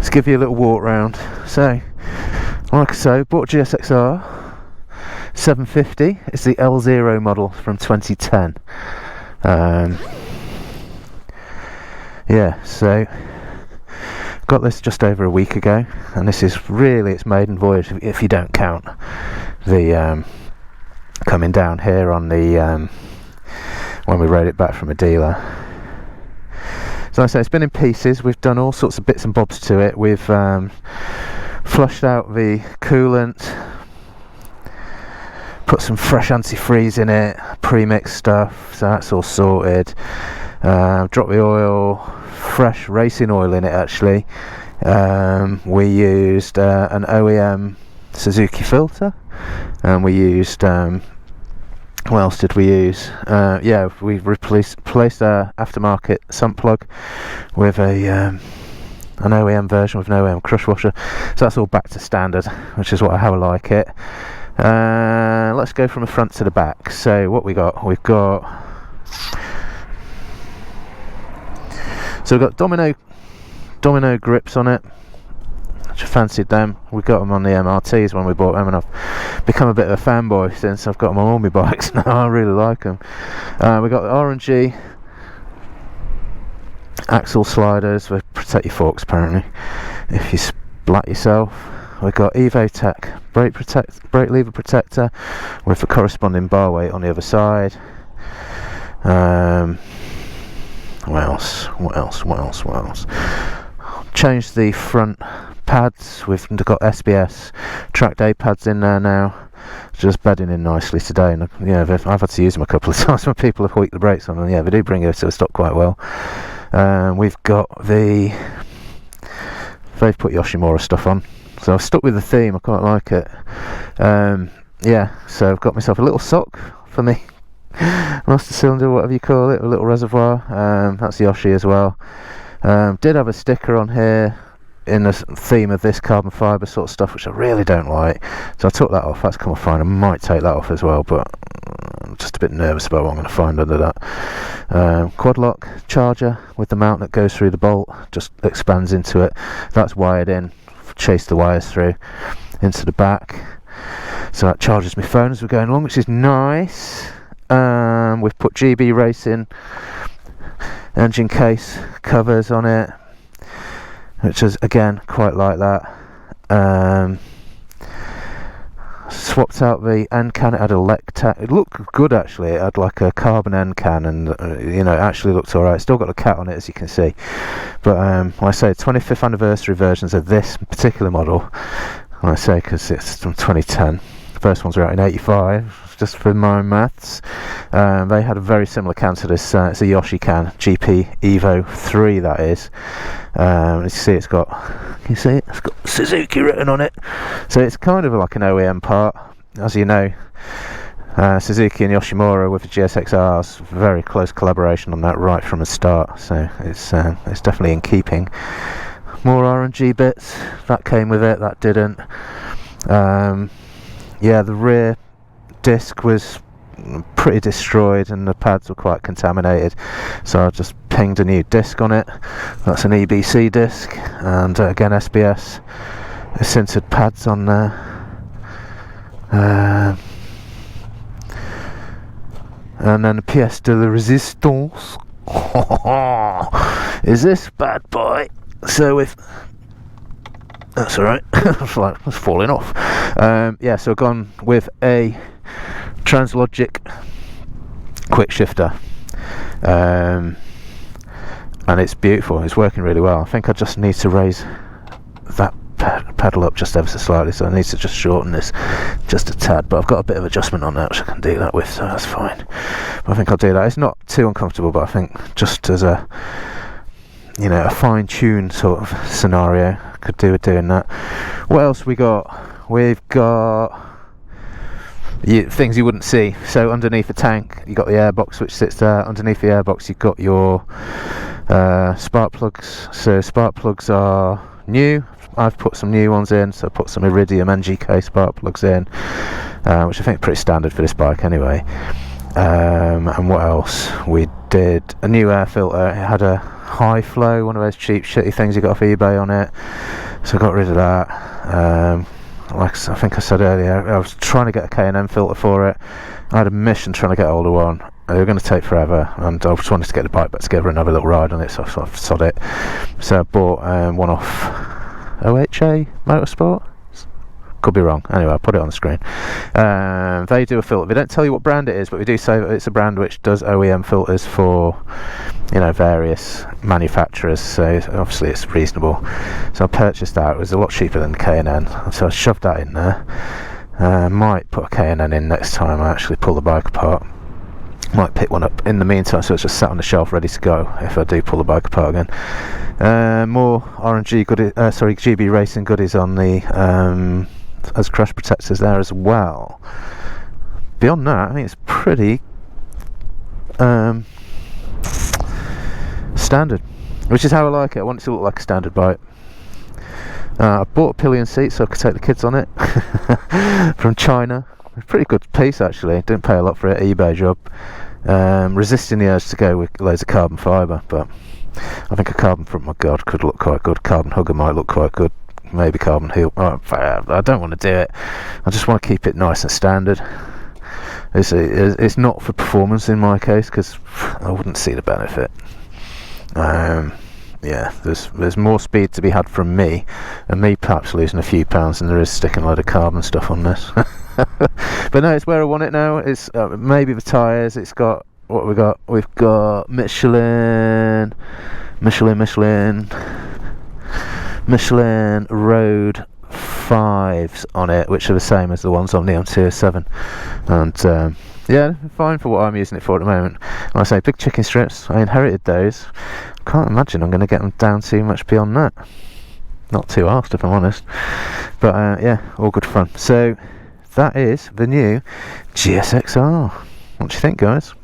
to give you a little walk round. So, like I say, bought GSX-R750. It's the L0 model from 2010. Yeah, so got this just over a week ago, and this is really its maiden voyage if you don't count the coming down here on the when we rode it back from a dealer. So like I say, it's been in pieces. We've done all sorts of bits and bobs to it. We've flushed out the coolant, put some fresh antifreeze in it, pre-mixed stuff, so that's all sorted. Dropped the oil, fresh racing oil in it actually. We used an OEM Suzuki filter, and we used what else did we use? Yeah, we replaced our aftermarket sump plug with an OEM version with an OEM crush washer, so that's all back to standard, which is how I like it. Let's go from the front to the back. So what we've got domino grips on it, which I fancied them. We got them on the MRTs when we bought them, and I've become a bit of a fanboy since I've got them on all my bikes now. I really like them. We got the R&G axle sliders with protect your forks apparently if you splat yourself. We've got EvoTech brake lever protector with the corresponding bar weight on the other side. What else? Changed the front pads. We've got SBS track day pads in there now, just bedding in nicely today, and yeah, I've had to use them a couple of times when people have hoiked the brakes on them. Yeah, they do bring it to a stop quite well. We've got they've put Yoshimura stuff on, so I've stuck with the theme. I quite like it. Yeah, so I've got myself a little sock for me master cylinder, whatever you call it, a little reservoir. That's Yoshi as well. Did have a sticker on here in the theme of this carbon fibre sort of stuff, which I really don't like, so I took that off. That's come off fine. I might take that off as well, but I'm just a bit nervous about what I'm going to find under that. Quad lock charger with the mount that goes through the bolt, just expands into it. That's wired in, chase the wires through into the back, so that charges my phone as we're going along, which is nice. We've put GB Racing engine case covers on it, which is again quite like that. Swapped out the end can. It had a lec tack. It looked good actually. It had like a carbon end can, and you know, it actually looked alright. Still got a cat on it, as you can see, but like I say, 25th anniversary versions of this particular model, and I say because it's from 2010. The first ones were out in 85, just for my maths. They had a very similar can to this. It's a Yoshi can, GP Evo 3 that is. As you see, it's got Suzuki written on it, so it's kind of like an OEM part. As you know, Suzuki and Yoshimura with the GSX-R's, very close collaboration on that right from the start, so it's definitely in keeping. More R&G bits, that came with it, that didn't. Yeah, the rear disc was pretty destroyed and the pads were quite contaminated, so I just pinged a new disc on it. That's an EBC disc, and again SBS sintered pads on there. And then the pièce de la résistance is this bad boy. So if that's alright, it's falling off. Yeah, so I've gone with a Translogic quick shifter, and it's beautiful. It's working really well. I think I just need to raise that pedal up just ever so slightly, so I need to just shorten this just a tad, but I've got a bit of adjustment on that which I can do that with, so that's fine. But I think I'll do that. It's not too uncomfortable, but I think just as a, you know, a fine-tuned sort of scenario, I could do with doing that. What else we got? We've got things you wouldn't see. So underneath the tank you got the airbox which sits there. Underneath the airbox you've got your spark plugs. So spark plugs are new. I've put some new ones in, so I put some Iridium NGK spark plugs in, which I think are pretty standard for this bike anyway. And what else? We did a new air filter. It had a high flow, one of those cheap shitty things you got off eBay on it, so I got rid of that. Like I think I said earlier, I was trying to get a K&N filter for it. I had a mission trying to get hold of one. They were going to take forever, and I just wanted to get the bike back together and have a little ride on it, so I sort of sod it. So I bought one off OHA Motorsport. Could be wrong. Anyway, I'll put it on the screen. They do a filter. They don't tell you what brand it is, but we do say that it's a brand which does OEM filters for, you know, various manufacturers. So obviously it's reasonable. So I purchased that. It was a lot cheaper than the K&N, so I shoved that in there. Might put a K&N in next time I actually pull the bike apart. Might pick one up in the meantime, so it's just sat on the shelf ready to go if I do pull the bike apart again. More RNG goodies, GB Racing goodies on the as crash protectors there as well. Beyond that, I think it's pretty standard, which is how I like it. I want it to look like a standard bike. I bought a pillion seat so I could take the kids on it from China. A pretty good piece actually. Didn't pay a lot for it. eBay job. Resisting the urge to go with loads of carbon fibre, but I think a carbon front, my god, could look quite good. Carbon hugger might look quite good. Maybe carbon heel. I don't want to do it. I just want to keep it nice and standard. It's not for performance in my case, because I wouldn't see the benefit. Yeah, there's more speed to be had from me, and me perhaps losing a few pounds than there is sticking a load of carbon stuff on this. But no, it's where I want it now. It's maybe the tyres. It's got what we got. We've got Michelin Road 5s on it, which are the same as the ones on the M207, and yeah, fine for what I'm using it for at the moment. Like I say, big chicken strips, I inherited those. Can't imagine I'm going to get them down too much beyond that. Not too arsed, if I'm honest, but yeah, all good fun. So that is the new GSX-R. What do you think, guys?